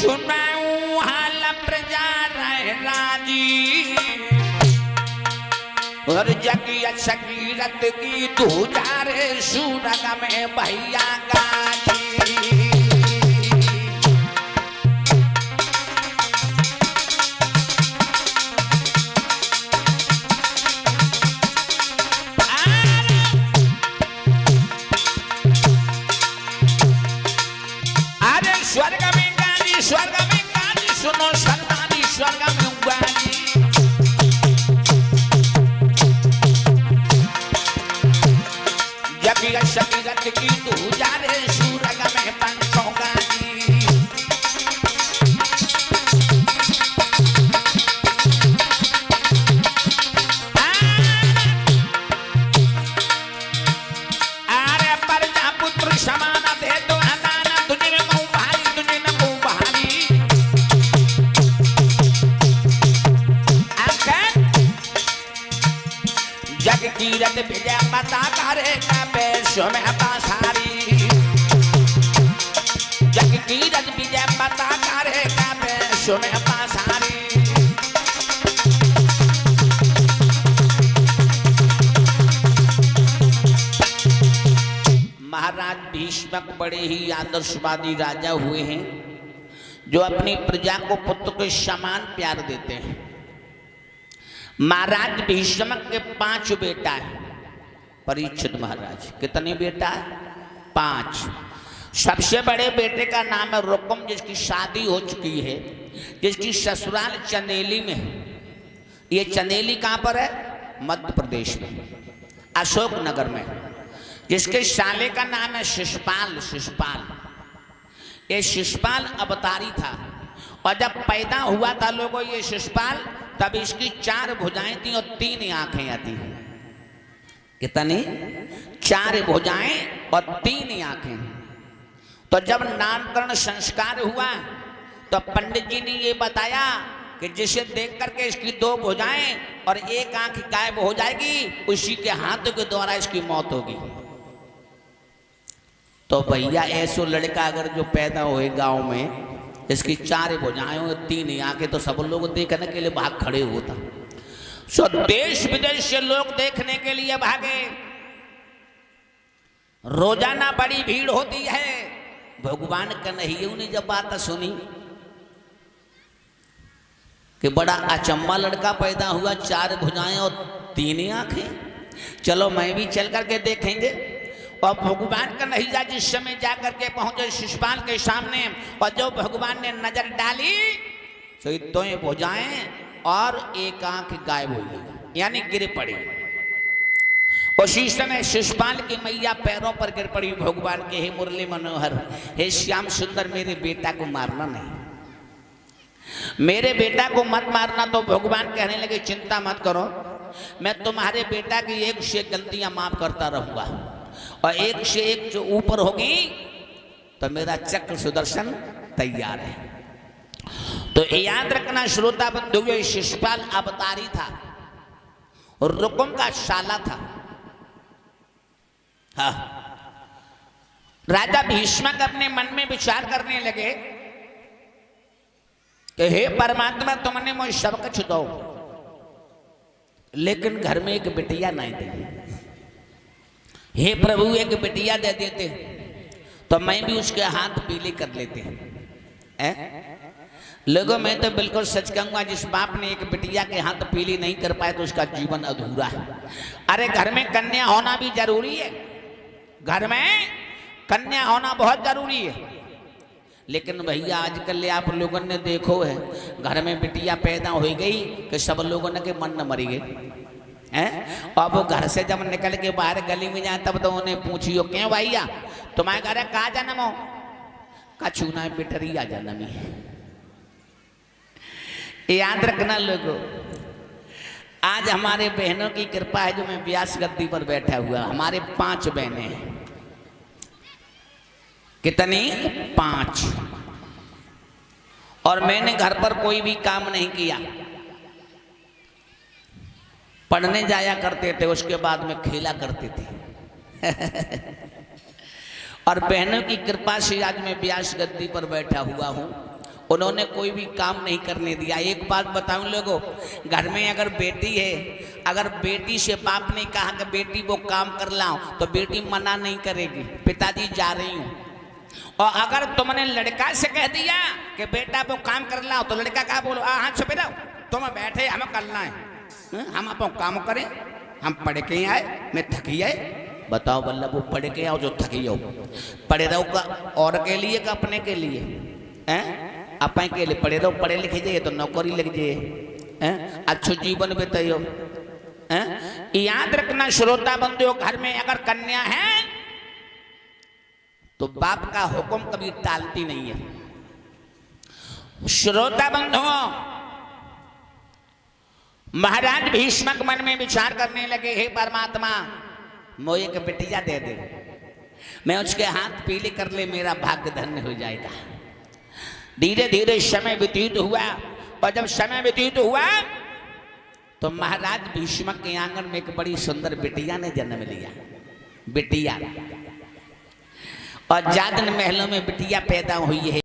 सुनाऊं हाल प्रजा रह राजी और जगिया शकीरत की दूजारे सूरग में भैया गाजी स्वर्ग में गाजी सुनो सरदारी स्वर्ग में गाजी जगिया शकीरत की दूजारे सूरग में पंचों गाजी अरे प्रजापुत्र समान दे दो हनाना तुझे कीरत विजय माता करेगा पेशो में पासारी जग कीरत विजय माता करेगा पेशो में पासारी महाराज भीष्मक बड़े ही आदर्शवादी राजा हुए हैं जो अपनी प्रजा को पुत्र के समान प्यार देते हैं। महाराज भीष्म के 5 बेटा है। परीक्षित महाराज कितने बेटा है? 5। सबसे बड़े बेटे का नाम है रुकुम जिसकी शादी हो चुकी है, जिसकी ससुराल चंदेली में है। ये चंदेली कहाँ पर है? मध्य प्रदेश में, अशोक नगर में। जिसके साले का नाम है शिशुपाल। शिशुपाल ये शिशुपाल अवतारी था और जब पैदा हुआ था लोगों ये शिशुपाल तब इसकी 4 भुजाएं थी और 3 आंखें आती। कितनी? 4 भुजाएं और 3 आंखें। तो जब नामकरण संस्कार हुआ तो पंडित जी ने ये बताया कि जिसे देख करके इसकी 2 भुजाएं और 1 आंख गायब हो जाएगी उसी के हाथों के द्वारा इसकी मौत होगी। तो भैया ऐसो लड़का अगर जो पैदा हुए गांव में इसकी 4 भुजाएं और 3 आंखें तो सब लोग देखने के लिए भाग खड़े होता। सो देश विदेश से लोग देखने के लिए भागे। रोजाना बड़ी भीड़ होती है। भगवान कन्हैया ने जब बात सुनी कि बड़ा अचंबा लड़का पैदा हुआ, 4 भुजाएं और 3 आंखें, चलो मैं भी चल करके देखेंगे। और भगवान कन्हैया जिस समय जाकर के पहुंचे शिशुपाल के सामने और जो भगवान ने नजर डाली तो 2 भुजाएं और 1 आंख गायब हो गई, यानी गिर पड़ी। उसी समय शिशुपाल की मैया पैरों पर गिर पड़ी। भगवान के हे मुरली मनोहर, हे श्याम सुंदर, मेरे बेटा को मारना नहीं, मेरे बेटा को मत मारना। तो भगवान कहने लगे चिंता मत करो, मैं तुम्हारे बेटा की 1 से 1 गलतियां माफ करता रहूंगा और 1 से 1 जो ऊपर होगी तो मेरा चक्र सुदर्शन तैयार है। तो याद रखना श्रोता बंधुओं, शिशुपाल अवतारी था और रुकुम का शाला था। हाँ। राजा भीष्मक अपने मन में विचार करने लगे कि हे परमात्मा, तुमने मुझे सब कुछ दो लेकिन घर में एक बिटिया नहीं दी। हे प्रभु, एक बिटिया दे देते तो मैं भी उसके हाथ पीले कर लेते लोगों। मैं तो बिल्कुल सच कहूंगा, जिस बाप ने एक बिटिया के हाथ पीली नहीं कर पाए तो उसका जीवन अधूरा है। अरे घर में कन्या होना भी जरूरी है, घर में कन्या होना बहुत जरूरी है। लेकिन भैया आजकल आप लोगों ने देखो है, घर में बिटिया पैदा हो गई कि सब लोगों ने के मन न मरी गई हैं। और वो घर से जब निकल के बाहर गली में जाए तब तो उन्हें पूछियो, क्यों भैया तुम्हारे घर कहाँ जन्म हो? कछु ना पिटरिया जन्मी। याद रखना लोगों, आज हमारे बहनों की कृपा है जो मैं व्यास गद्दी पर बैठा हुआ। हमारे 5 बहनें हैं। कितनी? 5। और मैंने घर पर कोई भी काम नहीं किया। पढ़ने जाया करते थे, उसके बाद में खेला करते थे और बहनों की कृपा से आज मैं व्यास गद्दी पर बैठा हुआ हूँ। उन्होंने कोई भी काम नहीं करने दिया। एक बात बताऊं लोगों, घर में अगर बेटी है, अगर बेटी से बाप ने कहा कि बेटी वो काम कर लाओ तो बेटी मना नहीं करेगी, पिताजी जा रही हूं। और अगर तुमने लड़का से कह दिया कि बेटा वो काम कर लाओ तो लड़का क्या बोलो, हाँ छुपे रहो, तुम बैठे हमें करना है, हम अपना काम करें, हम पढ़ के आए, मैं थकी आए। बताओ बल्लभ, वो पढ़ के आओ जो थकी हो, पढ़े रहो का और के लिए का अपने के लिए हैं, अपने के लिए पढ़े रहो, पढ़े लिखे जाइए तो नौकरी लग जाइए, अच्छो जीवन बिताइयो। याद रखना श्रोता बंधुओं, घर में अगर कन्या है तो बाप का हुक्म कभी टालती नहीं है। श्रोता बंधुओं, महाराज भीष्मक मन में विचार करने लगे, हे परमात्मा मोए एक बिटिया दे दे, मैं उसके हाथ पीले कर ले, मेरा भाग्य धन्य हो जाएगा। धीरे धीरे समय व्यतीत हुआ, और जब समय व्यतीत हुआ तो महाराज भीष्मक के आंगन में एक बड़ी सुंदर बिटिया ने जन्म लिया। बिटिया, और जादन महलों में बिटिया पैदा हुई है।